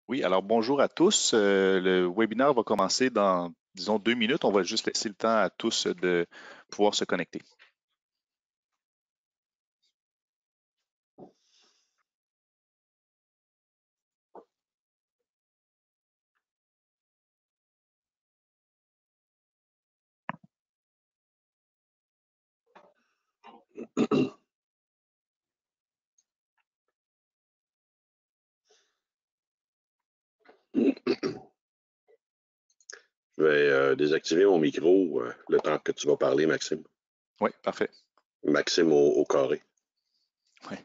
Oui, alors bonjour à tous. Le webinaire va commencer dans, disons, 2 minutes. On va juste laisser le temps à tous de pouvoir se connecter. Je vais désactiver mon micro le temps que tu vas parler, Maxime. Oui, parfait. Maxime au carré. Oui.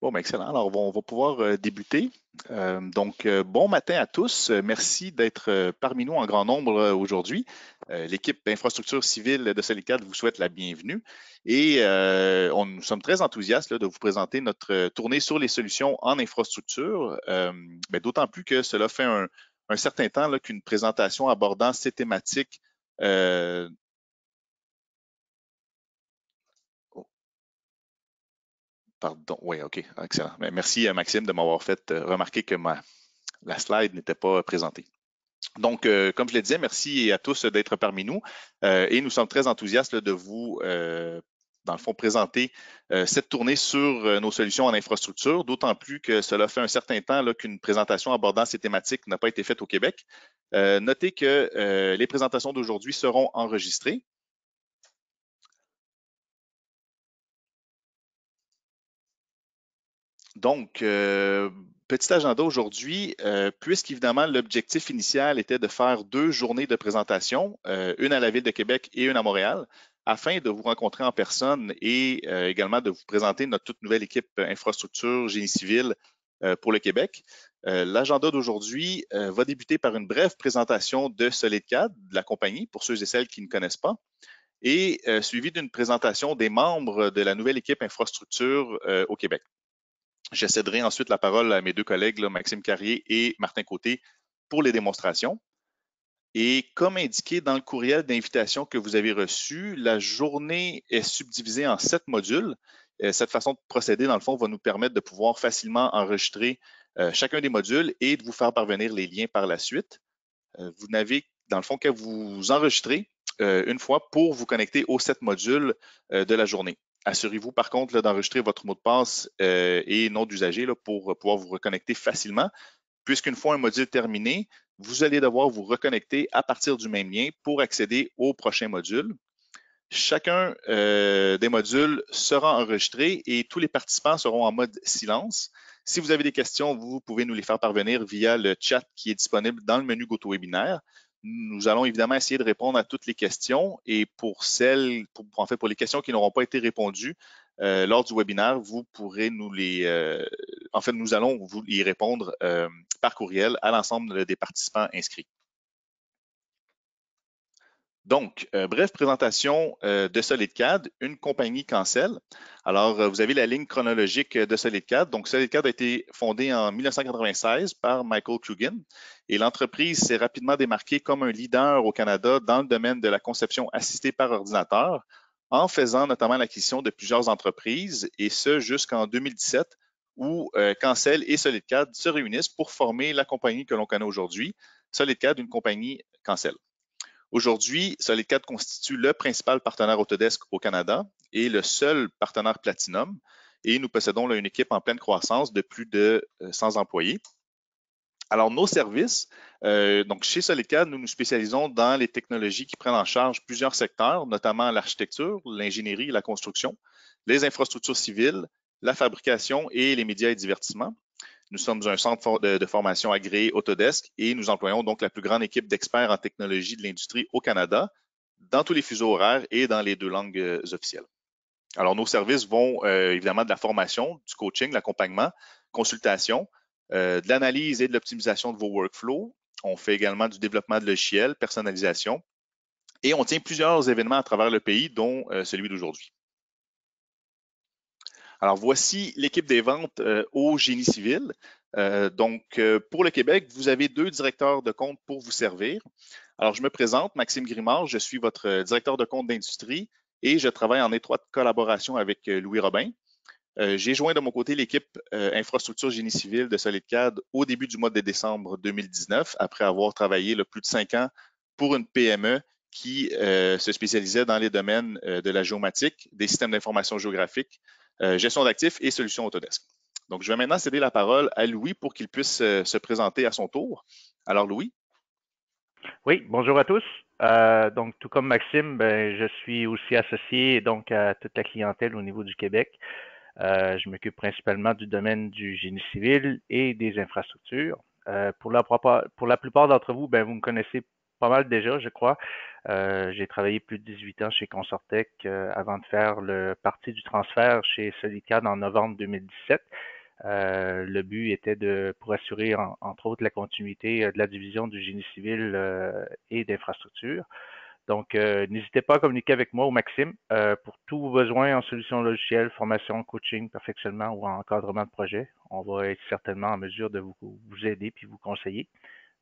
Bon, ben, excellent. Alors, on va pouvoir débuter. Bon matin à tous. Merci d'être parmi nous en grand nombre aujourd'hui. L'équipe d'infrastructure civile de Solicad vous souhaite la bienvenue et nous sommes très enthousiastes là, de vous présenter notre tournée sur les solutions en infrastructure, d'autant plus que cela fait un certain temps là, qu'une présentation abordant ces thématiques Pardon, oui, OK, excellent. Merci Maxime de m'avoir fait remarquer que la slide n'était pas présentée. Donc, comme je le disais, merci à tous d'être parmi nous et nous sommes très enthousiastes là, de vous, dans le fond, présenter cette tournée sur nos solutions en infrastructure, d'autant plus que cela fait un certain temps qu'une présentation abordant ces thématiques n'a pas été faite au Québec. Notez que les présentations d'aujourd'hui seront enregistrées. Donc, petit agenda aujourd'hui, puisqu'évidemment l'objectif initial était de faire 2 journées de présentation, une à la Ville de Québec et une à Montréal, afin de vous rencontrer en personne et également de vous présenter notre toute nouvelle équipe infrastructure génie civil pour le Québec. L'agenda d'aujourd'hui va débuter par une brève présentation de SolidCAD, de la compagnie, pour ceux et celles qui ne connaissent pas, et suivi d'une présentation des membres de la nouvelle équipe infrastructure au Québec. Je céderai ensuite la parole à mes deux collègues, là, Maxime Carrier et Martin Côté, pour les démonstrations. Et comme indiqué dans le courriel d'invitation que vous avez reçu, la journée est subdivisée en 7 modules. Cette façon de procéder, dans le fond, va nous permettre de pouvoir facilement enregistrer chacun des modules et de vous faire parvenir les liens par la suite. Vous n'avez, dans le fond, qu'à vous enregistrer une fois pour vous connecter aux 7 modules de la journée. Assurez-vous par contre d'enregistrer votre mot de passe et nom d'usager pour pouvoir vous reconnecter facilement, puisqu'une fois un module terminé, vous allez devoir vous reconnecter à partir du même lien pour accéder au prochain module. Chacun des modules sera enregistré et tous les participants seront en mode silence. Si vous avez des questions, vous pouvez nous les faire parvenir via le chat qui est disponible dans le menu GoToWebinar. Nous allons évidemment essayer de répondre à toutes les questions et pour les questions qui n'auront pas été répondues lors du webinaire, vous pourrez nous allons vous y répondre par courriel à l'ensemble des participants inscrits. Donc, bref présentation de SolidCAD, une compagnie Cancel. Alors, vous avez la ligne chronologique de SolidCAD. Donc, SolidCAD a été fondé en 1996 par Michael Coogan et l'entreprise s'est rapidement démarquée comme un leader au Canada dans le domaine de la conception assistée par ordinateur, en faisant notamment l'acquisition de plusieurs entreprises, et ce jusqu'en 2017, où Cancel et SolidCAD se réunissent pour former la compagnie que l'on connaît aujourd'hui, SolidCAD, une compagnie Cancel. Aujourd'hui, SolidCAD constitue le principal partenaire Autodesk au Canada et le seul partenaire Platinum. Et nous possédons là, une équipe en pleine croissance de plus de 100 employés. Alors, nos services, donc chez SolidCAD, nous nous spécialisons dans les technologies qui prennent en charge plusieurs secteurs, notamment l'architecture, l'ingénierie, la construction, les infrastructures civiles, la fabrication et les médias et divertissements. Nous sommes un centre de formation agréé Autodesk et nous employons donc la plus grande équipe d'experts en technologie de l'industrie au Canada, dans tous les fuseaux horaires et dans les 2 langues officielles. Alors, nos services vont évidemment de la formation, du coaching, l'accompagnement, consultation, de l'analyse et de l'optimisation de vos workflows. On fait également du développement de logiciels, personnalisation, et on tient plusieurs événements à travers le pays, dont celui d'aujourd'hui. Alors, voici l'équipe des ventes au Génie civil. Pour le Québec, vous avez 2 directeurs de compte pour vous servir. Alors, je me présente, Maxime Grimard, je suis votre directeur de compte d'industrie et je travaille en étroite collaboration avec Louis Robin. J'ai joint de mon côté l'équipe infrastructure génie civil de SolidCAD au début du mois de décembre 2019, après avoir travaillé plus de 5 ans pour une PME qui se spécialisait dans les domaines de la géomatique, des systèmes d'information géographique, gestion d'actifs et solutions Autodesk. Donc, je vais maintenant céder la parole à Louis pour qu'il puisse se présenter à son tour. Alors, Louis. Oui, bonjour à tous. Donc, tout comme Maxime, ben, je suis aussi associé donc à toute la clientèle au niveau du Québec. Je m'occupe principalement du domaine du génie civil et des infrastructures. Pour la plupart d'entre vous, ben, vous me connaissez pas mal déjà, je crois. J'ai travaillé plus de 18 ans chez Consortec avant de faire le parti du transfert chez SolidCAD en novembre 2017. Le but était pour assurer, entre autres, la continuité de la division du génie civil et d'infrastructure. Donc, n'hésitez pas à communiquer avec moi ou Maxime pour tous vos besoins en solutions logicielles, formation, coaching, perfectionnement ou en encadrement de projet. On va être certainement en mesure de vous aider puis vous conseiller.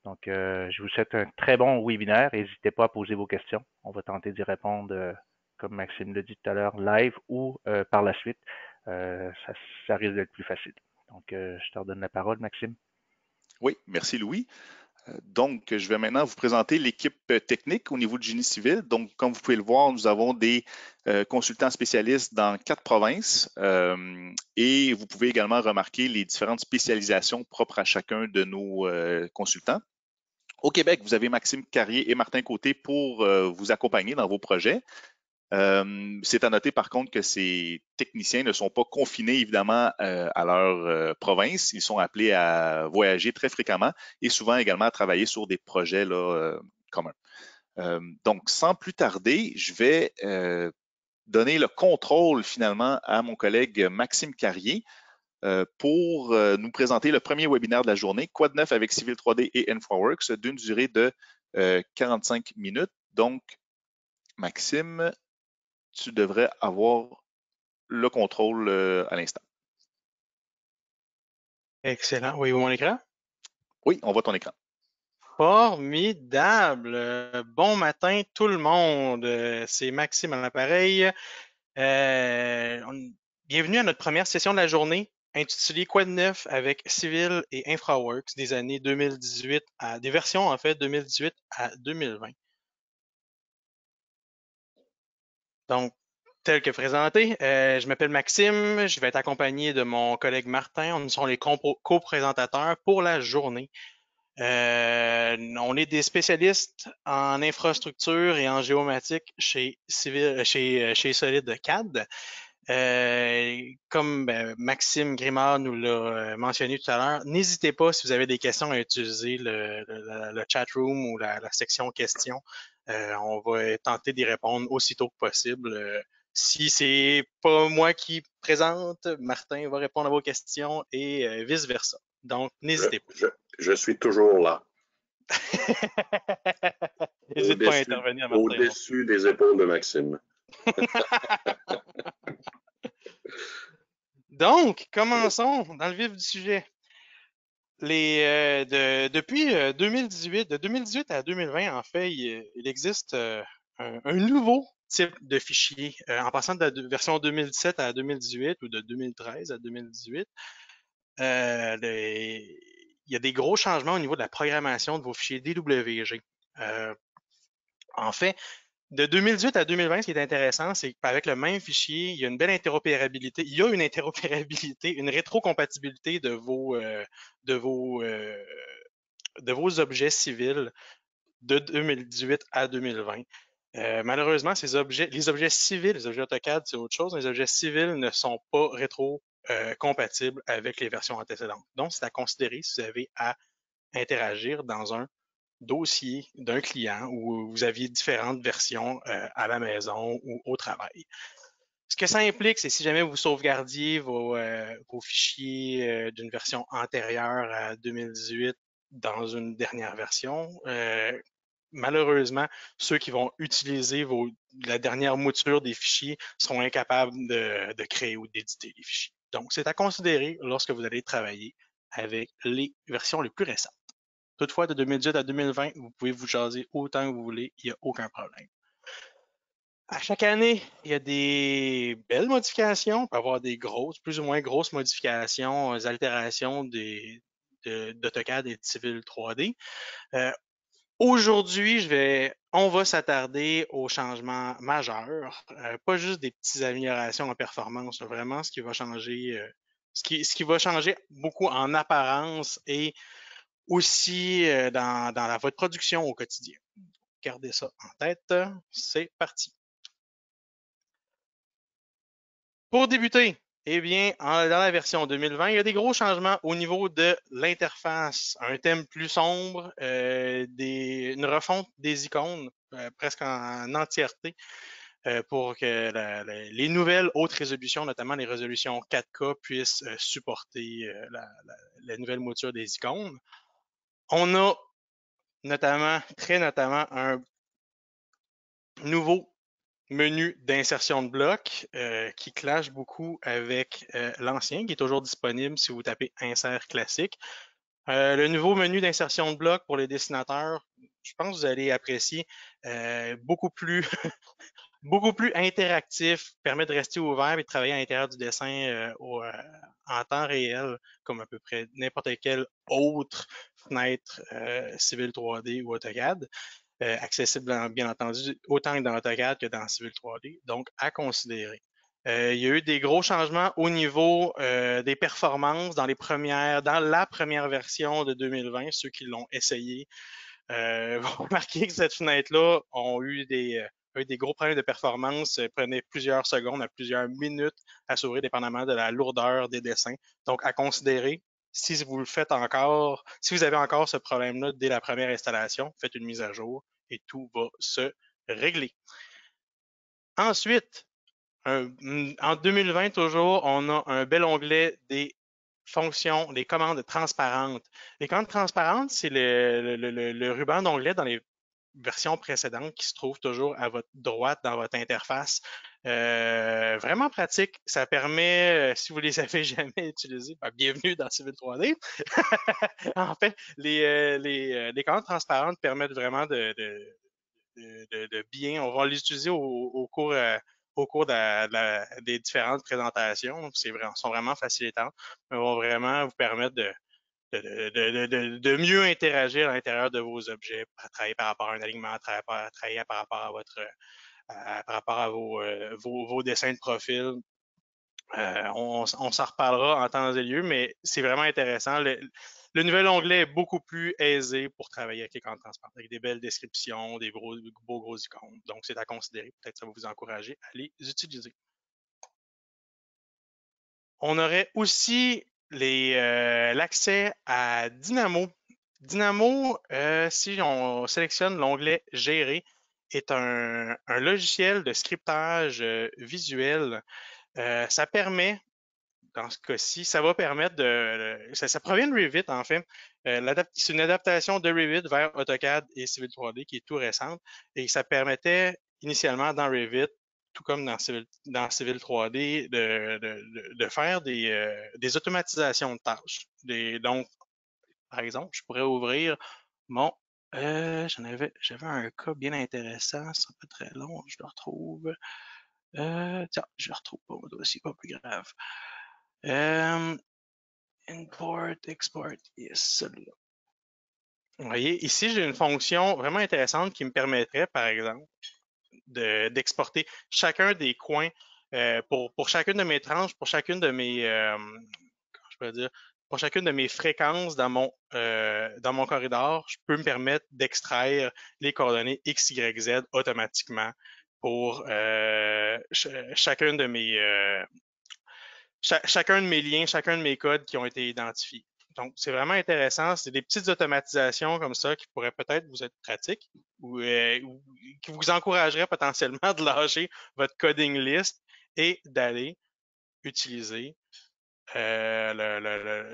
Donc, je vous souhaite un très bon webinaire. N'hésitez pas à poser vos questions. On va tenter d'y répondre, comme Maxime l'a dit tout à l'heure, live ou par la suite. Ça risque d'être plus facile. Donc, je te redonne la parole, Maxime. Oui, merci Louis. Donc, je vais maintenant vous présenter l'équipe technique au niveau du génie civil. Donc, comme vous pouvez le voir, nous avons des consultants spécialistes dans 4 provinces et vous pouvez également remarquer les différentes spécialisations propres à chacun de nos consultants. Au Québec, vous avez Maxime Carrier et Martin Côté pour vous accompagner dans vos projets. C'est à noter par contre que ces techniciens ne sont pas confinés évidemment à leur province. Ils sont appelés à voyager très fréquemment et souvent également à travailler sur des projets communs. Donc, sans plus tarder, je vais donner le contrôle finalement à mon collègue Maxime Carrier pour nous présenter le premier webinaire de la journée, Quoi de neuf avec Civil 3D et InfraWorks, d'une durée de 45 minutes. Donc, Maxime, tu devrais avoir le contrôle à l'instant. Excellent. Oui, mon écran? Oui, on voit ton écran. Formidable. Bon matin tout le monde. C'est Maxime à l'appareil. Bienvenue à notre première session de la journée intitulée Quoi de neuf avec Civil et InfraWorks des années 2018 des versions en fait 2018 à 2020. Donc, tel que présenté, je m'appelle Maxime, je vais être accompagné de mon collègue Martin. Nous sommes les co-présentateurs pour la journée. On est des spécialistes en infrastructure et en géomatique chez SolidCAD. Comme Maxime Grimard nous l'a mentionné tout à l'heure, n'hésitez pas si vous avez des questions à utiliser le chat room ou la section questions. On va tenter d'y répondre aussitôt que possible. Si c'est pas moi qui présente, Martin va répondre à vos questions et vice-versa. Donc, n'hésitez pas. Je suis toujours là. N'hésite pas à intervenir, Martin. Au-dessus des épaules de Maxime. Donc, commençons dans le vif du sujet. Depuis 2018, de 2018 à 2020, en fait, il existe un nouveau type de fichier. En passant de la version 2017 à 2018 ou de 2013 à 2018, il y a des gros changements au niveau de la programmation de vos fichiers DWG. En fait, de 2018 à 2020, ce qui est intéressant, c'est qu'avec le même fichier, il y a une belle interopérabilité. Il y a une interopérabilité, une rétrocompatibilité de vos objets civils de 2018 à 2020. Malheureusement, les objets civils, les objets AutoCAD, c'est autre chose. Les objets civils ne sont pas rétro-compatibles avec les versions antécédentes. Donc, c'est à considérer si vous avez à interagir dans un dossier d'un client où vous aviez différentes versions à la maison ou au travail. Ce que ça implique, c'est si jamais vous sauvegardiez vos fichiers d'une version antérieure à 2018 dans une dernière version, malheureusement, ceux qui vont utiliser la dernière mouture des fichiers seront incapables de créer ou d'éditer les fichiers. Donc, c'est à considérer lorsque vous allez travailler avec les versions les plus récentes. Toutefois, de 2018 à 2020, vous pouvez vous jaser autant que vous voulez, il n'y a aucun problème. À chaque année, il y a des belles modifications, il peut y avoir des grosses, plus ou moins grosses modifications, altérations d'AutoCAD et de Civil 3D. Aujourd'hui, on va s'attarder aux changements majeurs, pas juste des petites améliorations en performance, vraiment ce qui va changer, ce qui va changer beaucoup en apparence et aussi dans votre production au quotidien. Gardez ça en tête. C'est parti. Pour débuter, eh bien, dans la version 2020, il y a des gros changements au niveau de l'interface. Un thème plus sombre, une refonte des icônes presque en entièreté pour que les nouvelles hautes résolutions, notamment les résolutions 4K, puissent supporter la nouvelle mouture des icônes. On a très notamment, un nouveau menu d'insertion de blocs qui clash beaucoup avec l'ancien, qui est toujours disponible si vous tapez insert classique. Le nouveau menu d'insertion de blocs pour les dessinateurs, je pense que vous allez apprécier, beaucoup plus beaucoup plus interactif, permet de rester ouvert et de travailler à l'intérieur du dessin en temps réel, comme à peu près n'importe quelle autre fenêtre Civil 3D ou AutoCAD. Accessible, bien entendu, autant dans AutoCAD que dans Civil 3D, donc à considérer. Il y a eu des gros changements au niveau des performances dans la première version de 2020. Ceux qui l'ont essayé vont remarquer que cette fenêtre-là a eu des gros problèmes de performance, prenait plusieurs secondes à plusieurs minutes à s'ouvrir, dépendamment de la lourdeur des dessins. Donc, à considérer, si vous le faites encore, si vous avez encore ce problème-là dès la première installation, faites une mise à jour et tout va se régler. Ensuite, en 2020 toujours, on a un bel onglet des fonctions, des commandes transparentes. Les commandes transparentes, c'est le ruban d'onglet dans les versions précédentes qui se trouve toujours à votre droite dans votre interface. Vraiment pratique. Ça permet, si vous les avez jamais utilisés, bienvenue dans Civil 3D. En fait, les commandes transparentes permettent vraiment de bien. On va les utiliser au cours des différentes présentations. Sont vraiment facilitantes. Elles vont vraiment vous permettre de mieux interagir à l'intérieur de vos objets, travailler par rapport à un alignement, travailler par rapport à vos dessins de profil. On s'en reparlera en temps et lieu, mais c'est vraiment intéressant. Le nouvel onglet est beaucoup plus aisé pour travailler avec les commandes transparentes, avec des belles descriptions, des beaux gros icônes. Donc, c'est à considérer. Peut-être que ça va vous encourager à les utiliser. On aurait aussi l'accès à Dynamo. Dynamo, si on sélectionne l'onglet Gérer, est un logiciel de scriptage visuel. Ça permet, dans ce cas-ci, ça va permettre ça provient de Revit, en fait. C'est une adaptation de Revit vers AutoCAD et Civil 3D qui est tout récente. Et ça permettait initialement dans Revit, tout comme dans Civil 3D, de faire des automatisations de tâches. Donc, par exemple, je pourrais ouvrir mon. J'avais un cas bien intéressant, ça pas très long, je le retrouve. Tiens, je le retrouve pas, mon dossier, pas plus grave. Import, export, yes, celui-là. Vous voyez, ici, j'ai une fonction vraiment intéressante qui me permettrait, par exemple, d'exporter chacun des coins pour chacune de mes tranches, pour chacune de mes, comment je peux dire, pour chacune de mes fréquences dans mon corridor, je peux me permettre d'extraire les coordonnées X, Y, Z automatiquement pour chacun de mes liens, chacun de mes codes qui ont été identifiés. Donc, c'est vraiment intéressant. C'est des petites automatisations comme ça qui pourraient peut-être vous être pratiques ou qui vous encourageraient potentiellement de lâcher votre coding list et d'aller utiliser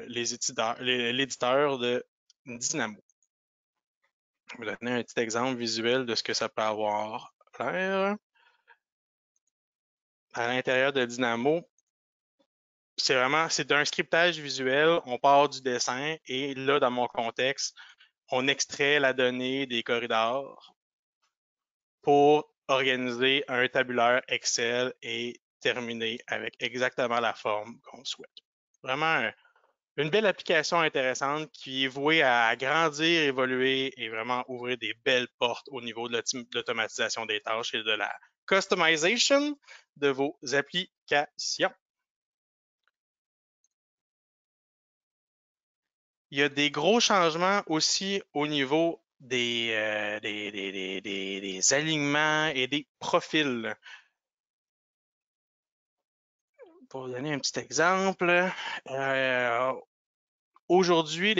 l'éditeur de Dynamo. Je vais vous donner un petit exemple visuel de ce que ça peut avoir l'air. À l'intérieur de Dynamo, c'est un scriptage visuel. On part du dessin et là, dans mon contexte, on extrait la donnée des corridors pour organiser un tabulaire Excel et terminer avec exactement la forme qu'on souhaite. Vraiment une belle application intéressante qui est vouée à grandir, évoluer et vraiment ouvrir des belles portes au niveau de l'automatisation des tâches et de la customization de vos applications. Il y a des gros changements aussi au niveau des alignements et des profils. Pour vous donner un petit exemple, aujourd'hui,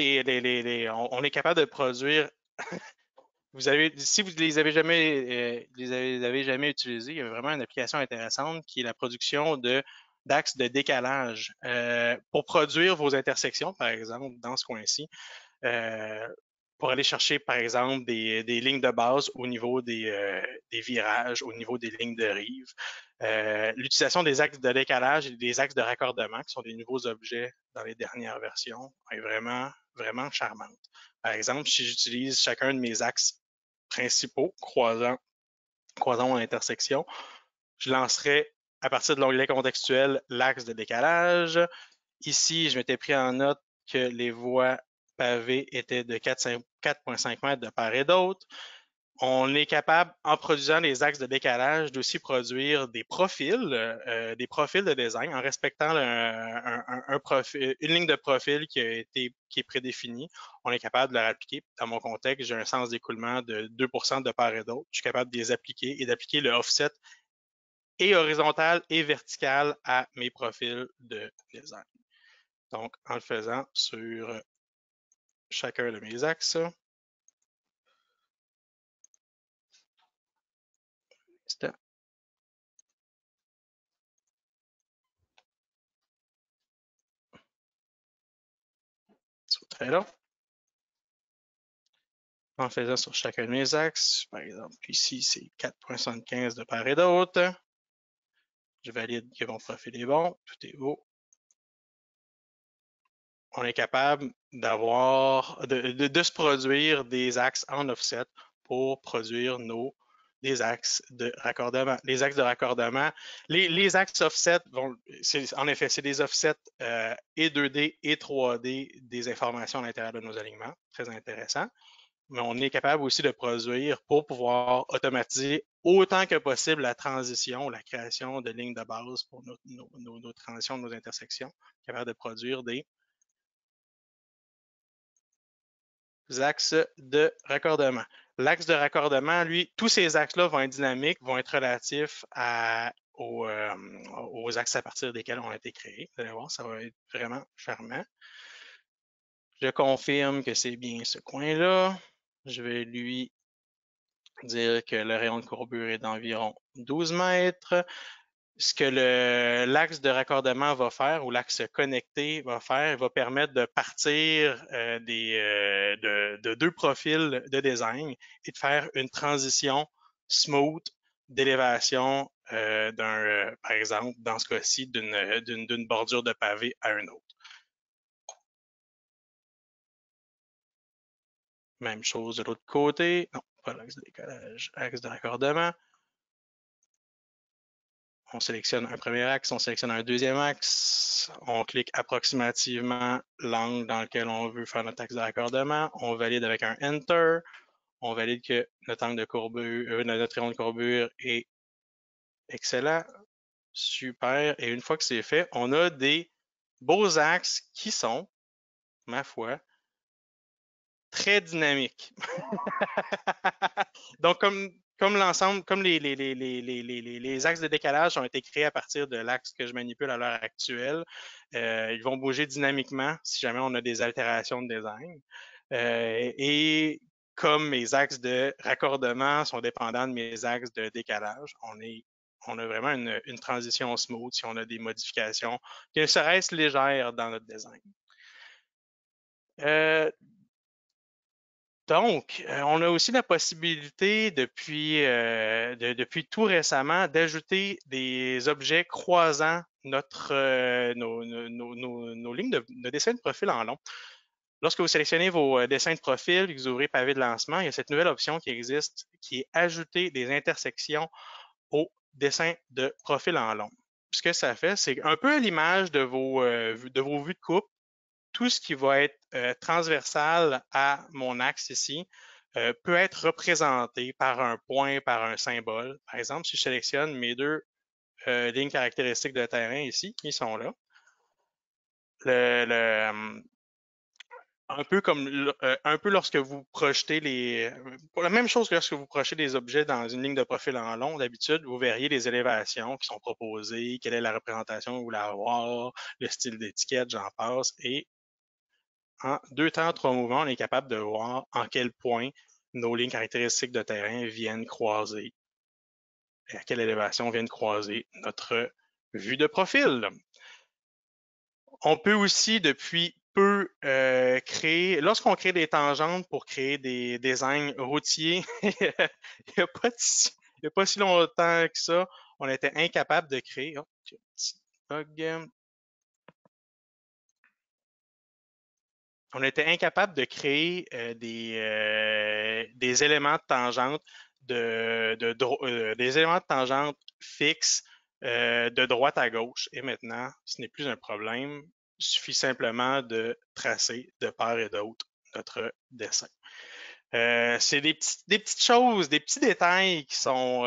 on est capable de produire. Si vous les avez jamais, les avez jamais utilisés, il y a vraiment une application intéressante qui est la production d'axes de décalage pour produire vos intersections, par exemple, dans ce coin-ci. Pour aller chercher, par exemple, des lignes de base au niveau des virages, au niveau des lignes de rive. L'utilisation des axes de décalage et des axes de raccordement, qui sont des nouveaux objets dans les dernières versions, est vraiment, vraiment charmante. Par exemple, si j'utilise chacun de mes axes principaux croisant mon intersection, je lancerai à partir de l'onglet contextuel l'axe de décalage. Ici, je m'étais pris en note que les voies pavées étaient de 4,5 mètres de part et d'autre. On est capable, en produisant les axes de décalage, d'aussi produire des profils de design en respectant une ligne de profil qui est prédéfinie. On est capable de la appliquer. Dans mon contexte, j'ai un sens d'écoulement de 2% de part et d'autre. Je suis capable de les appliquer et d'appliquer le offset et horizontal et vertical à mes profils de design. Donc, en le faisant sur chacun de mes axes. C'est très long. En le faisant sur chacun de mes axes, par exemple, ici, c'est 4,75 de part et d'autre. Je valide que mon profil est bon, tout est beau. On est capable de se produire des axes en offset pour produire des axes de raccordement. Les axes de raccordement, les axes offset, en effet, c'est des offsets et 2D et 3D des informations à l'intérieur de nos alignements. Très intéressant. Mais on est capable aussi de produire pour pouvoir automatiser autant que possible la transition, la création de lignes de base pour nos transitions, nos intersections. Capable de produire des axes de raccordement. L'axe de raccordement, lui, tous ces axes-là vont être dynamiques, vont être relatifs aux axes à partir desquels on a été créés. Vous allez voir, ça va être vraiment charmant. Je confirme que c'est bien ce coin-là. Je vais lui dire que le rayon de courbure est d'environ 12 mètres. Ce que l'axe de raccordement va faire ou l'axe connecté va faire, va permettre de partir de deux profils de design et de faire une transition smooth d'élévation par exemple, dans ce cas-ci, d'une bordure de pavé à une autre. Même chose de l'autre côté. Non, pas l'axe de décollage, axe de raccordement. On sélectionne un premier axe, on sélectionne un deuxième axe, on clique approximativement l'angle dans lequel on veut faire notre axe de raccordement, on valide avec un Enter, on valide que notre angle de courbure, notre rayon de courbure est excellent, super, et une fois que c'est fait, on a des beaux axes qui sont, ma foi, très dynamiques. Donc, comme l'ensemble, comme les axes de décalage ont été créés à partir de l'axe que je manipule à l'heure actuelle, ils vont bouger dynamiquement si jamais on a des altérations de design. Et comme mes axes de raccordement sont dépendants de mes axes de décalage, on a vraiment une transition smooth si on a des modifications qui serait-ce légères dans notre design. Donc, on a aussi la possibilité depuis tout récemment d'ajouter des objets croisant nos lignes de dessin de profil en long. Lorsque vous sélectionnez vos dessins de profil et que vous ouvrez pavé de lancement, il y a cette nouvelle option qui existe, qui est ajouter des intersections au dessin de profil en long. Ce que ça fait, c'est un peu à l'image de vos vues de coupe, tout ce qui va être transversal à mon axe ici peut être représenté par un point, par un symbole. Par exemple, si je sélectionne mes deux lignes caractéristiques de terrain ici, qui sont là, un peu lorsque vous projetez la même chose que lorsque vous projetez des objets dans une ligne de profil en long, d'habitude, vous verriez les élévations qui sont proposées, quelle est la représentation que vous voulez avoir, le style d'étiquette, j'en passe, et en 2 temps, 3 mouvements, on est capable de voir en quel point nos lignes caractéristiques de terrain viennent croiser et à quelle élévation viennent croiser notre vue de profil. On peut aussi, depuis peu, lorsqu'on crée des tangentes pour créer des designs routiers, il n'y a pas si longtemps que ça, on était incapable de créer. Oh, petit bug. On était incapable de créer des éléments de tangente des éléments de tangente fixes de droite à gauche. Et maintenant, ce n'est plus un problème. Il suffit simplement de tracer de part et d'autre notre dessin. C'est des petites choses, des petits détails qui sont,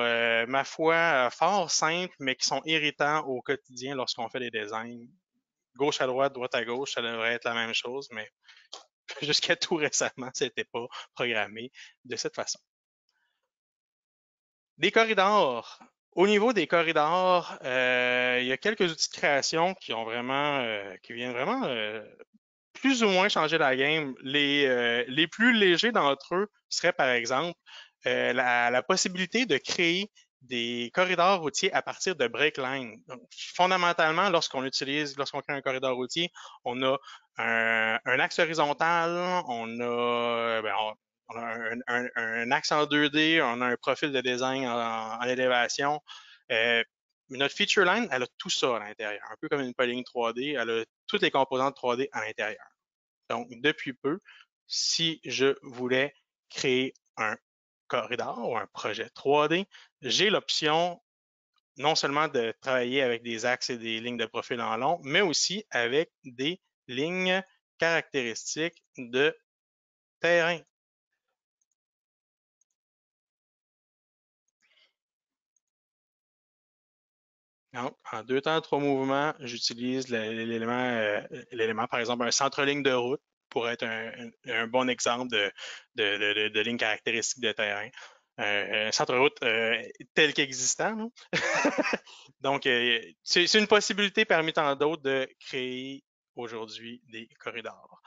ma foi, fort simples, mais qui sont irritants au quotidien lorsqu'on fait des designs. Gauche à droite, droite à gauche, ça devrait être la même chose, mais jusqu'à tout récemment, ce n'était pas programmé de cette façon. Des corridors. Au niveau des corridors, il y a quelques outils de création qui viennent vraiment plus ou moins changer la game. Les plus légers d'entre eux seraient, par exemple, la possibilité de créer des corridors routiers à partir de break lines. Donc, fondamentalement, lorsqu'on crée un corridor routier, on a un axe horizontal, on a un axe en 2D, on a un profil de design en élévation. Notre feature line, elle a tout ça à l'intérieur, un peu comme une polyline 3D, elle a toutes les composantes 3D à l'intérieur. Donc, depuis peu, si je voulais créer un corridor ou un projet 3D, j'ai l'option non seulement de travailler avec des axes et des lignes de profil en long, mais aussi avec des lignes caractéristiques de terrain. Donc, en 2 temps, 3 mouvements, j'utilise l'élément, par exemple, un centre-ligne de route pour être un bon exemple de ligne caractéristique de terrain. Un centre-route tel qu'existant. Donc, c'est une possibilité parmi tant d'autres de créer aujourd'hui des corridors.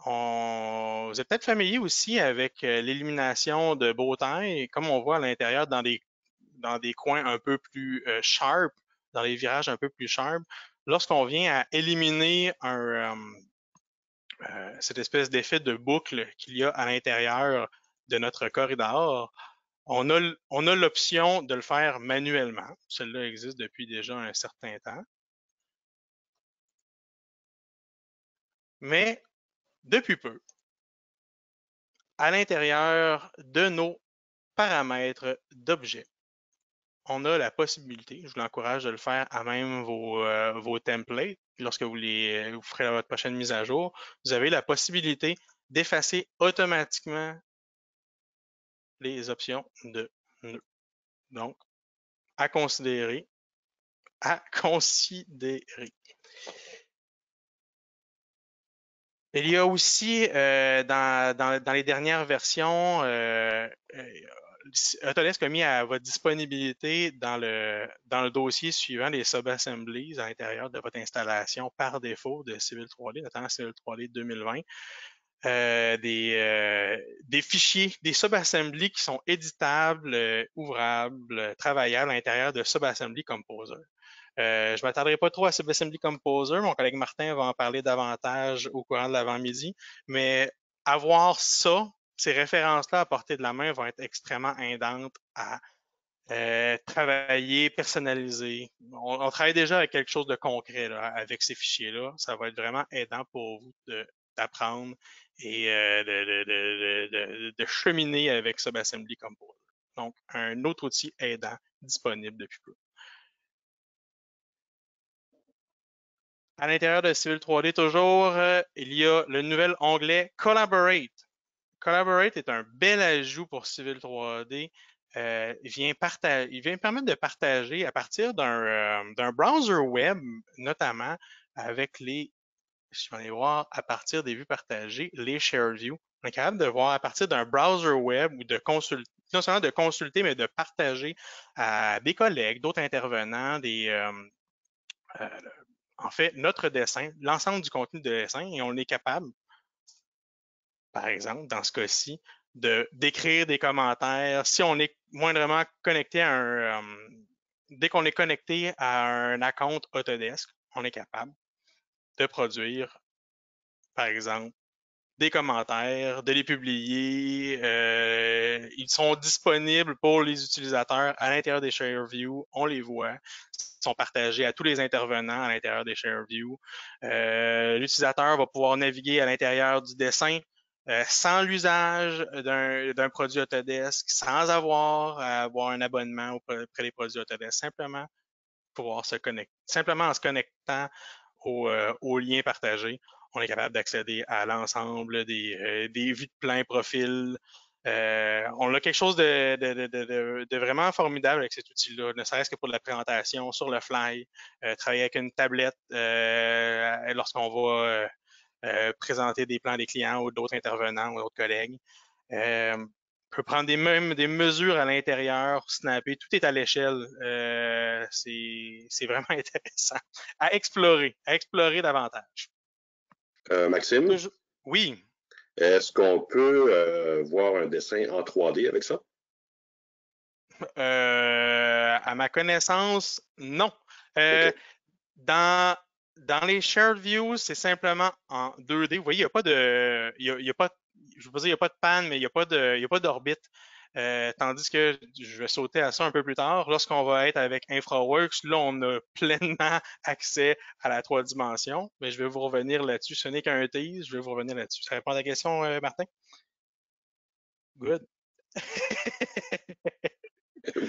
Vous êtes peut-être familier aussi avec l'illumination de beau temps, et comme on voit à l'intérieur dans des coins un peu plus sharp, dans les virages un peu plus sharp, lorsqu'on vient à éliminer cette espèce d'effet de boucle qu'il y a à l'intérieur de notre corridor, on a l'option de le faire manuellement. Celle-là existe depuis déjà un certain temps. Mais depuis peu, à l'intérieur de nos paramètres d'objets, on a la possibilité, je vous encourage de le faire à même vos templates, lorsque vous ferez votre prochaine mise à jour, vous avez la possibilité d'effacer automatiquement les options de nœud. Donc, à considérer. À considérer. Il y a aussi, dans les dernières versions, Autodesk a mis à votre disponibilité dans le dossier suivant les sub-assemblies à l'intérieur de votre installation par défaut de Civil 3D, notamment Civil 3D 2020, des fichiers, des sub-assemblies qui sont éditables, ouvrables, travaillables à l'intérieur de sub-assembly composer. Je ne m'attarderai pas trop à SubAssembly Composer. Mon collègue Martin va en parler davantage au courant de l'avant-midi. Mais avoir ça ces références-là à portée de la main vont être extrêmement aidantes à travailler, personnaliser. On travaille déjà avec quelque chose de concret là, avec ces fichiers-là. Ça va être vraiment aidant pour vous d'apprendre et de cheminer avec SubAssembly Composer. Donc, un autre outil aidant disponible depuis peu. À l'intérieur de Civil 3D, toujours, il y a le nouvel onglet Collaborate. Collaborate est un bel ajout pour Civil 3D. Il vient permettre de partager à partir d'un browser web, notamment avec je vais aller voir à partir des vues partagées, les share view. On est capable de voir à partir d'un browser web ou de consulter, non seulement de consulter, mais de partager à des collègues, d'autres intervenants, en fait, notre dessin, l'ensemble du contenu de dessin, et on est capable, par exemple, dans ce cas-ci, d'écrire des commentaires. Si on est moindrement connecté à dès qu'on est connecté à un account Autodesk, on est capable de produire, par exemple, des commentaires, de les publier. Ils sont disponibles pour les utilisateurs à l'intérieur des ShareView. On les voit. Ils sont partagés à tous les intervenants à l'intérieur des ShareView. L'utilisateur va pouvoir naviguer à l'intérieur du dessin sans l'usage d'un produit Autodesk, sans avoir à avoir un abonnement auprès des produits Autodesk, simplement pouvoir se connecter, simplement en se connectant au lien partagé, on est capable d'accéder à l'ensemble des vues de plein profil. On a quelque chose de vraiment formidable avec cet outil-là, ne serait-ce que pour la présentation sur le fly, travailler avec une tablette lorsqu'on va présenter des plans des clients ou d'autres intervenants ou d'autres collègues. On peut prendre même des mesures à l'intérieur, snapper, tout est à l'échelle. C'est vraiment intéressant à explorer davantage. Maxime, Oui. est-ce qu'on peut voir un dessin en 3D avec ça? À ma connaissance, non. Okay. Dans les shared views, c'est simplement en 2D. Vous voyez, il n'y a pas de, je veux pas dire, il n'y a pas de panne, mais il n'y a pas d'orbite. Tandis que je vais sauter à ça un peu plus tard. Lorsqu'on va être avec InfraWorks, là, on a pleinement accès à la 3 dimensions. Mais je vais vous revenir là-dessus. Ce n'est qu'un tease. Je vais vous revenir là-dessus. Ça répond à ta question, Martin? Good.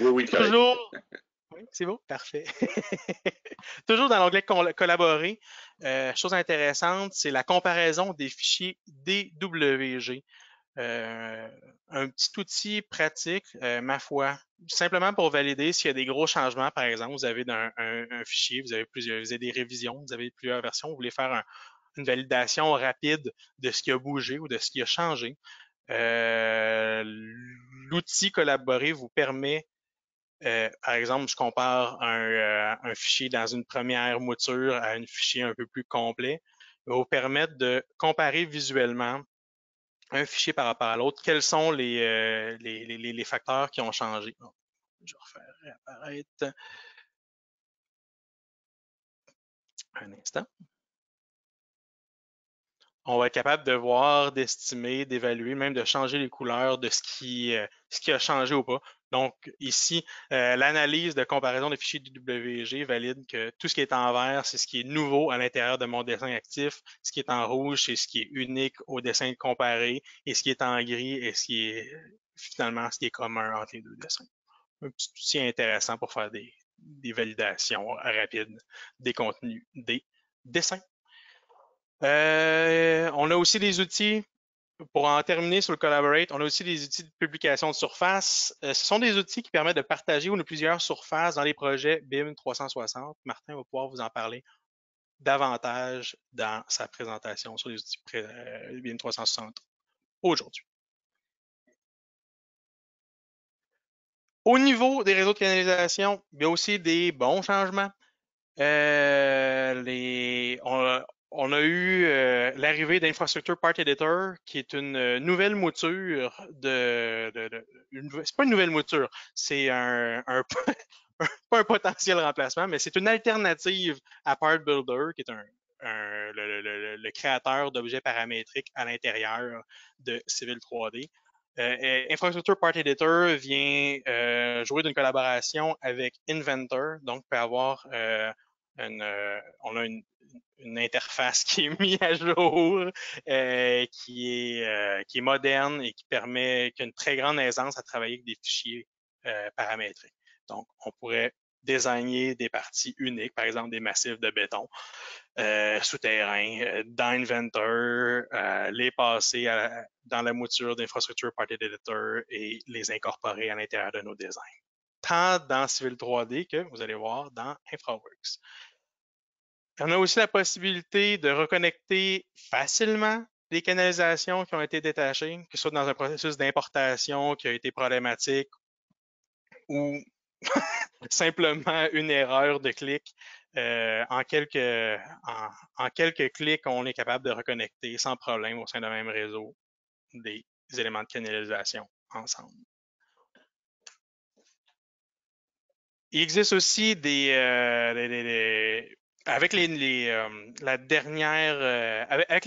Oui, Toujours. Oui, c'est beau, parfait. Toujours dans l'onglet collaborer, chose intéressante, c'est la comparaison des fichiers DWG. Un petit outil pratique, ma foi, simplement pour valider s'il y a des gros changements, par exemple, vous avez un fichier, vous avez des révisions, vous avez plusieurs versions, vous voulez faire une validation rapide de ce qui a bougé ou de ce qui a changé. L'outil collaborer vous permet par exemple, je compare un fichier dans une première mouture à un fichier un peu plus complet. Il va vous permettre de comparer visuellement un fichier par rapport à l'autre. Quels sont les facteurs qui ont changé? Bon, je vais refaire réapparaître un instant. On va être capable de voir, d'estimer, d'évaluer, même de changer les couleurs de ce qui a changé ou pas. Donc ici, l'analyse de comparaison des fichiers DWG valide que tout ce qui est en vert, c'est ce qui est nouveau à l'intérieur de mon dessin actif. Ce qui est en rouge, c'est ce qui est unique au dessin comparé. Et ce qui est en gris est ce qui est finalement ce qui est commun entre les deux dessins. Un petit outil intéressant pour faire des validations rapides des contenus des dessins. On a aussi des outils, pour en terminer sur le Collaborate, on a aussi des outils de publication de surface. Ce sont des outils qui permettent de partager une ou plusieurs surfaces dans les projets BIM 360. Martin va pouvoir vous en parler davantage dans sa présentation sur les outils BIM 360 aujourd'hui. Au niveau des réseaux de canalisation, il y a aussi des bons changements. On a eu l'arrivée d'Infrastructure Part Editor, qui est une nouvelle mouture c'est pas une nouvelle mouture, c'est pas un potentiel remplacement, mais c'est une alternative à Part Builder, qui est le créateur d'objets paramétriques à l'intérieur de Civil 3D. Infrastructure Part Editor vient jouer d'une collaboration avec Inventor, donc peut avoir on a une interface qui est mise à jour, qui est moderne et qui permet une très grande aisance à travailler avec des fichiers paramétriques. Donc, on pourrait désigner des parties uniques, par exemple des massifs de béton souterrains dans Inventor, les passer dans la mouture d'Infrastructure Part Editor et les incorporer à l'intérieur de nos designs. Tant dans Civil 3D que vous allez voir dans InfraWorks. On a aussi la possibilité de reconnecter facilement les canalisations qui ont été détachées, que ce soit dans un processus d'importation qui a été problématique ou simplement une erreur de clic. En quelques clics, on est capable de reconnecter sans problème au sein d'un même réseau des éléments de canalisation ensemble. Il existe aussi avec avec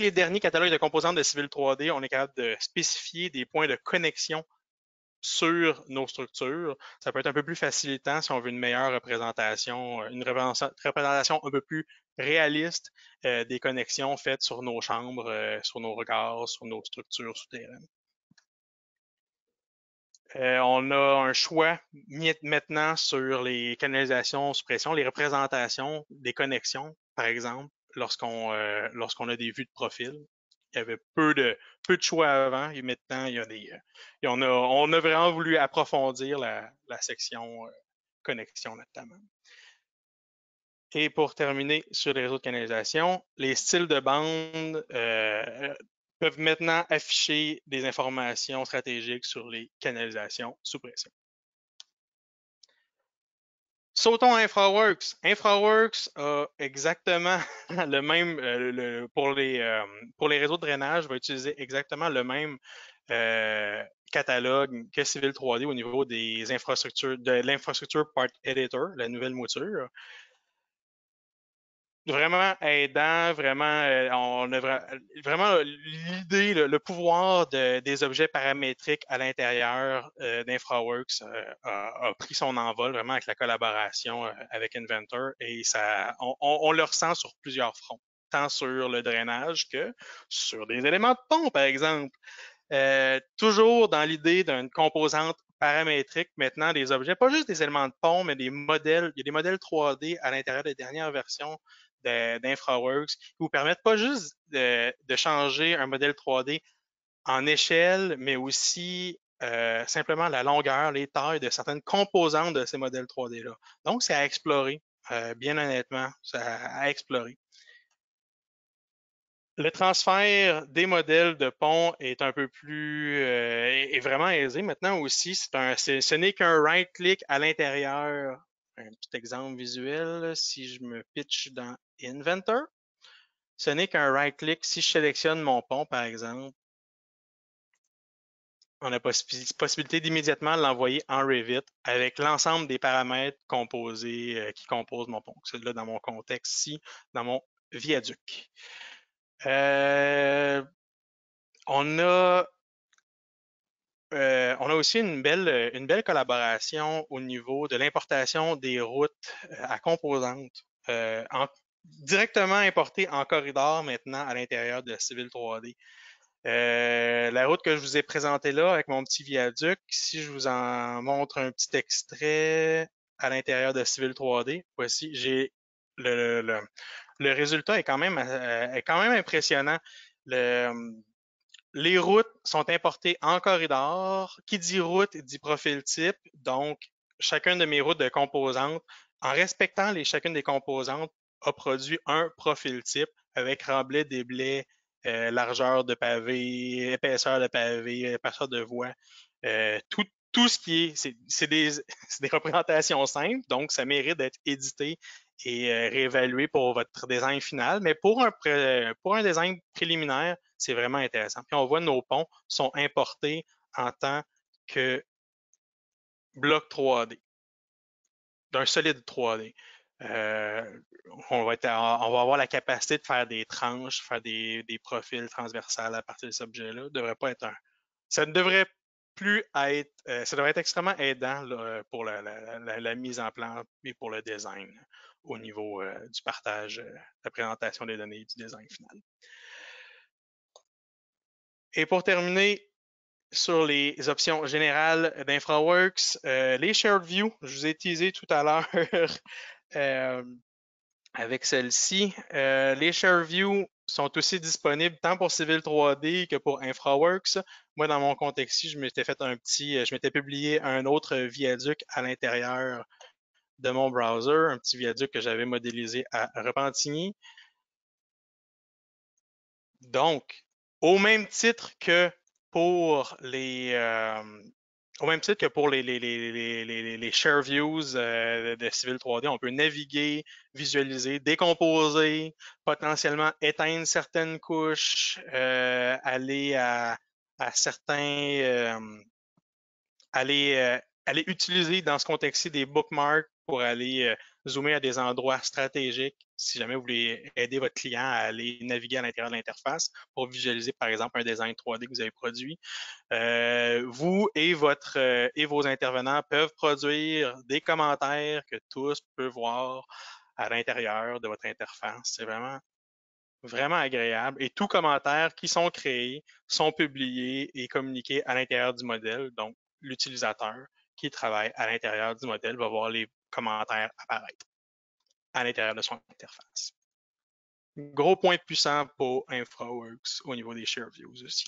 les derniers catalogues de composantes de Civil 3D, on est capable de spécifier des points de connexion sur nos structures. Ça peut être un peu plus facilitant si on veut une meilleure représentation, une représentation un peu plus réaliste des connexions faites sur nos chambres, sur nos regards, sur nos structures souterraines. On a un choix maintenant sur les canalisations suppression, les représentations des connexions, par exemple, lorsqu'on a des vues de profil. Il y avait peu de choix avant et maintenant on a vraiment voulu approfondir la section connexion notamment. Et pour terminer sur les réseaux de canalisation, les styles de bande peuvent maintenant afficher des informations stratégiques sur les canalisations sous pression. Sautons à InfraWorks. InfraWorks a exactement le même, pour les réseaux de drainage, va utiliser exactement le même catalogue que Civil 3D au niveau des infrastructures, de l'infrastructure Part Editor, la nouvelle mouture. Vraiment aidant, vraiment, on a vraiment l'idée, le pouvoir des objets paramétriques à l'intérieur d'InfraWorks a pris son envol vraiment avec la collaboration avec Inventor et on le ressent sur plusieurs fronts, tant sur le drainage que sur des éléments de pont, par exemple. Toujours dans l'idée d'une composante paramétrique, maintenant des objets, pas juste des éléments de pont, mais des modèles, il y a des modèles 3D à l'intérieur des dernières versions d'InfraWorks qui vous permettent pas juste de changer un modèle 3D en échelle, mais aussi simplement la longueur, les tailles de certaines composantes de ces modèles 3D-là. Donc, c'est à explorer, bien honnêtement, c'est à explorer. Le transfert des modèles de pont est un peu plus est vraiment aisé maintenant aussi. Ce n'est qu'un right-click à l'intérieur. Un petit exemple visuel, si je me pitch dans Inventor, ce n'est qu'un right-click. Si je sélectionne mon pont, par exemple, on a possibilité d'immédiatement l'envoyer en Revit avec l'ensemble des paramètres composés qui composent mon pont. C'est là dans mon contexte ici, dans mon viaduc. On a aussi une belle collaboration au niveau de l'importation des routes à composantes, directement importées en corridor maintenant à l'intérieur de Civil 3D. La route que je vous ai présentée là avec mon petit viaduc, si je vous en montre un petit extrait à l'intérieur de Civil 3D, voici, j'ai le résultat est quand même impressionnant. Les routes sont importées en corridor. Qui dit route dit profil type. Donc, chacune de mes routes de composantes, en respectant chacune des composantes, a produit un profil type avec remblai, déblai, largeur de pavé, épaisseur de pavé, épaisseur de voie. Tout ce qui est, c'est des représentations simples, donc ça mérite d'être édité et réévalué pour votre design final. Mais pour un design préliminaire, c'est vraiment intéressant. Puis on voit nos ponts sont importés en tant que bloc 3D, d'un solide 3D. On va avoir la capacité de faire des tranches, faire des profils transversales à partir de cet objet-là. Ça ne devrait plus être, ça devrait être extrêmement aidant là, pour la mise en place et pour le design au niveau du partage, de la présentation des données et du design final. Et pour terminer, sur les options générales d'InfraWorks, les Shared View, je vous ai teasé tout à l'heure avec celle-ci. Les Shared View sont aussi disponibles tant pour Civil 3D que pour InfraWorks. Moi, dans mon contexte, je m'étais publié un autre viaduc à l'intérieur de mon browser, un petit viaduc que j'avais modélisé à Repentigny. Donc, au même titre que pour les share views de Civil 3D, on peut naviguer, visualiser, décomposer, potentiellement éteindre certaines couches, aller utiliser dans ce contexte-ci des bookmarks pour aller zoomer à des endroits stratégiques si jamais vous voulez aider votre client à aller naviguer à l'intérieur de l'interface pour visualiser, par exemple, un design 3D que vous avez produit. Vous et vos intervenants peuvent produire des commentaires que tous peuvent voir à l'intérieur de votre interface. C'est vraiment, vraiment agréable. Et tous commentaires qui sont créés sont publiés et communiqués à l'intérieur du modèle. Donc, l'utilisateur qui travaille à l'intérieur du modèle va voir les commentaires apparaître à l'intérieur de son interface. Gros point puissant pour InfraWorks au niveau des share views aussi.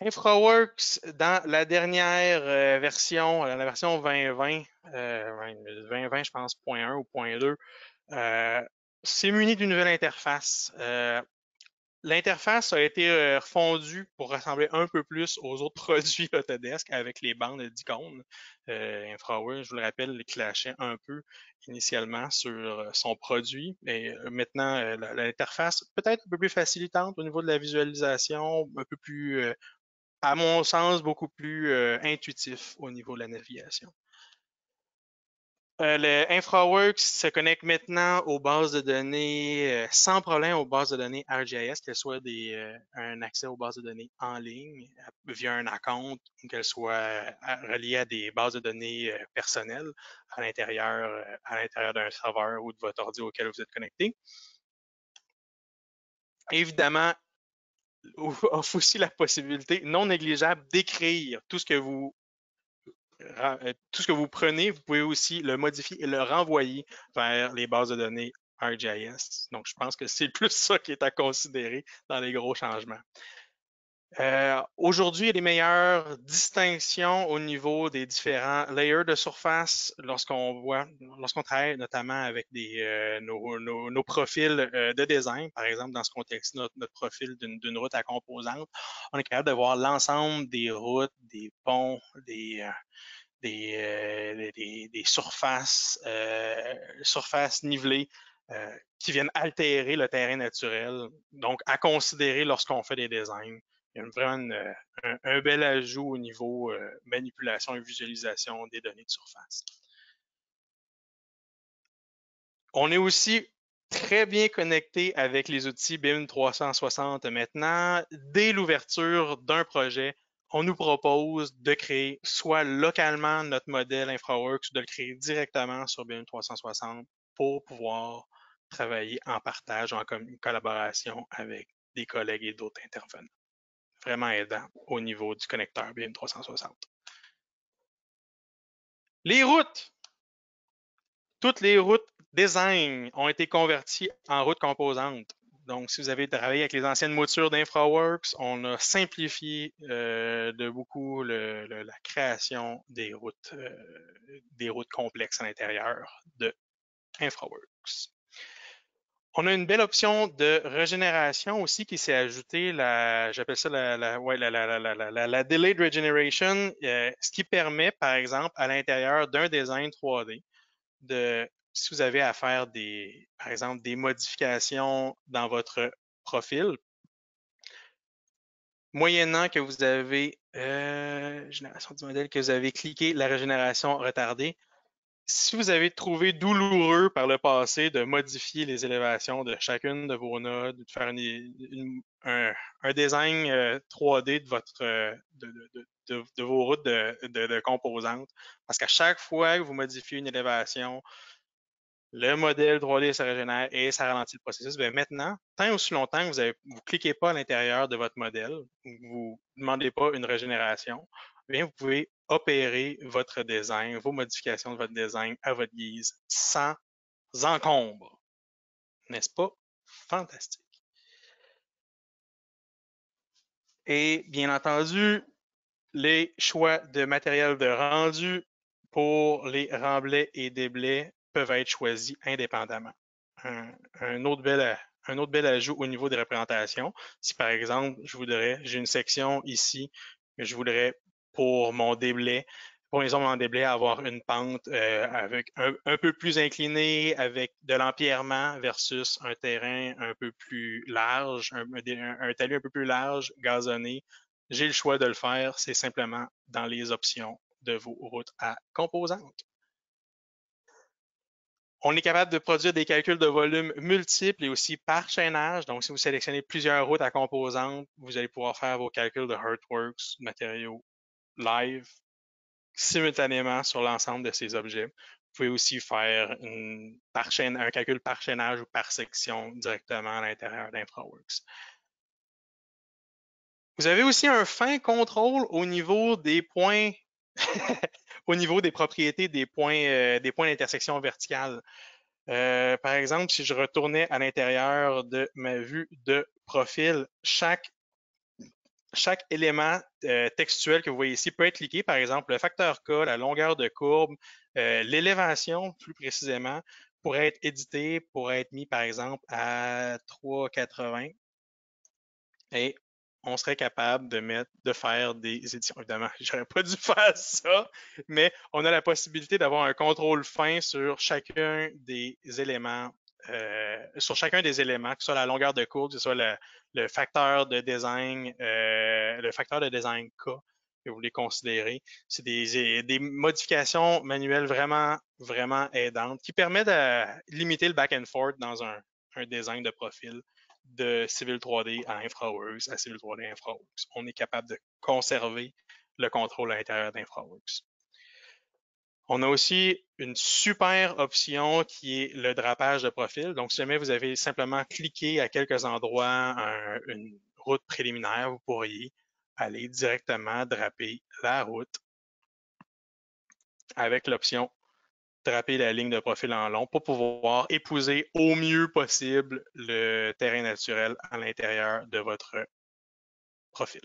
InfraWorks, dans la dernière version, la version 2020, 2020, je pense, 0.1 ou 0.2, c'est muni d'une nouvelle interface. L'interface a été refondue pour ressembler un peu plus aux autres produits Autodesk avec les bandes d'icônes. InfraWorks, je vous le rappelle, clashait un peu initialement sur son produit. Mais maintenant, l'interface peut-être un peu plus facilitante au niveau de la visualisation, un peu plus, à mon sens, beaucoup plus intuitif au niveau de la navigation. Le InfraWorks se connecte maintenant aux bases de données sans problème aux bases de données ArcGIS, qu'elles soient un accès aux bases de données en ligne via un account ou qu'elles soient reliées à des bases de données personnelles à l'intérieur d'un serveur ou de votre ordi auquel vous êtes connecté. Évidemment, offre aussi la possibilité non négligeable d'écrire tout ce que vous prenez, vous pouvez aussi le modifier et le renvoyer vers les bases de données ArcGIS. Donc, je pense que c'est plus ça qui est à considérer dans les gros changements. Aujourd'hui, il y a les meilleures distinctions au niveau des différents layers de surface lorsqu'on travaille notamment avec nos profils de design. Par exemple, dans ce contexte, notre profil d'une route à composantes, on est capable de voir l'ensemble des routes, des ponts, des surfaces nivelées qui viennent altérer le terrain naturel. Donc, à considérer lorsqu'on fait des designs. Il y a vraiment un bel ajout au niveau manipulation et visualisation des données de surface. On est aussi très bien connecté avec les outils BIM 360 maintenant. Dès l'ouverture d'un projet, on nous propose de créer soit localement notre modèle InfraWorks ou de le créer directement sur BIM 360 pour pouvoir travailler en partage, en collaboration avec des collègues et d'autres intervenants. Vraiment aidant au niveau du connecteur BIM 360. Les routes. Toutes les routes design ont été converties en routes composantes. Donc, si vous avez travaillé avec les anciennes moutures d'InfraWorks, on a simplifié de beaucoup la création des routes complexes à l'intérieur de InfraWorks. On a une belle option de régénération aussi qui s'est ajoutée, j'appelle ça la Delayed Regeneration, ce qui permet, par exemple, à l'intérieur d'un design 3D, si vous avez à faire par exemple, des modifications dans votre profil, moyennant que vous avez génération du modèle, que vous avez cliqué la régénération retardée, si vous avez trouvé douloureux par le passé de modifier les élévations de chacune de vos nodes, de faire un design 3D de votre de vos routes de composantes, parce qu'à chaque fois que vous modifiez une élévation, le modèle 3D se régénère et ça ralentit le processus. Bien maintenant, tant aussi longtemps que vous ne cliquez pas à l'intérieur de votre modèle, vous ne demandez pas une régénération, bien vous pouvez opérer votre design, vos modifications de votre design à votre guise, sans encombre. N'est-ce pas? Fantastique. Et bien entendu, les choix de matériel de rendu pour les remblais et déblais peuvent être choisis indépendamment. Un autre bel ajout au niveau des représentations, si par exemple, j'ai une section ici que je voudrais pour mon déblai, pour mes ombres en déblai, avoir une pente avec un peu plus inclinée, avec de l'empierrement versus un terrain un peu plus large, un talus un peu plus large, gazonné. J'ai le choix de le faire, c'est simplement dans les options de vos routes à composantes. On est capable de produire des calculs de volume multiples et aussi par chaînage. Donc, si vous sélectionnez plusieurs routes à composantes, vous allez pouvoir faire vos calculs de Earthworks, matériaux live, simultanément sur l'ensemble de ces objets. Vous pouvez aussi faire un calcul par chaînage ou par section directement à l'intérieur d'InfraWorks. Vous avez aussi un fin contrôle au niveau des points, au niveau des propriétés des points d'intersection verticale. Par exemple, si je retournais à l'intérieur de ma vue de profil, chaque élément textuel que vous voyez ici peut être cliqué, par exemple, le facteur K, la longueur de courbe, l'élévation plus précisément, pourrait être édité, pourrait être mis, par exemple, à 3,80 et on serait capable de faire des éditions. Évidemment, j'aurais pas dû faire ça, mais on a la possibilité d'avoir un contrôle fin sur chacun des éléments, que ce soit la longueur de courbe, que ce soit le facteur de design, K que vous voulez considérer. C'est des modifications manuelles vraiment, vraiment aidantes qui permettent de limiter le back and forth dans un design de profil de Civil 3D à InfraWorks, à Civil 3D à InfraWorks. On est capable de conserver le contrôle à l'intérieur d'InfraWorks. On a aussi une super option qui est le drapage de profil. Donc, si jamais vous avez simplement cliqué à quelques endroits une route préliminaire, vous pourriez aller directement draper la route avec l'option draper la ligne de profil en long pour pouvoir épouser au mieux possible le terrain naturel à l'intérieur de votre profil.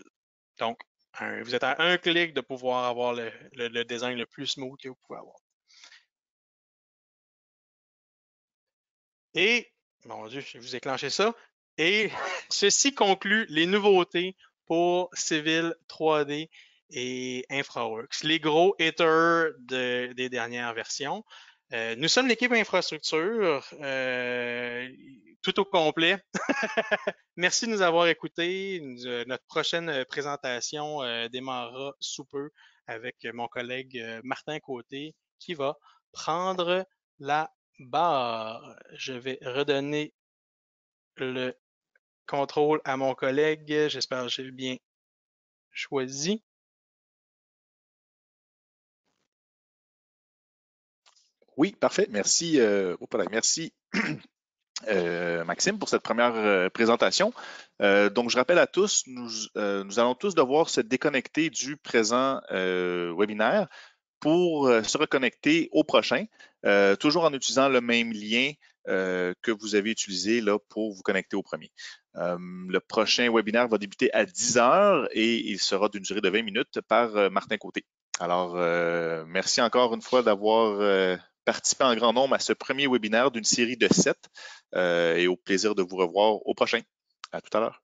Donc, vous êtes à un clic de pouvoir avoir le design le plus smooth que vous pouvez avoir. Et, mon Dieu, je vais vous éclencher ça. Et ceci conclut les nouveautés pour Civil 3D et InfraWorks, les gros hitters des dernières versions. Nous sommes l'équipe infrastructure, tout au complet. Merci de nous avoir écoutés. Notre prochaine présentation démarrera sous peu avec mon collègue Martin Côté qui va prendre la barre. Je vais redonner le contrôle à mon collègue. J'espère que j'ai bien choisi. Oui, parfait. Merci. Merci. Maxime, pour cette première présentation. Donc, je rappelle à tous, nous allons tous devoir se déconnecter du présent webinaire pour se reconnecter au prochain, toujours en utilisant le même lien que vous avez utilisé là, pour vous connecter au premier. Le prochain webinaire va débuter à 10 heures et il sera d'une durée de 20 minutes par Martin Côté. Alors, merci encore une fois d'avoir participé en grand nombre à ce premier webinaire d'une série de 7 et au plaisir de vous revoir au prochain. À tout à l'heure.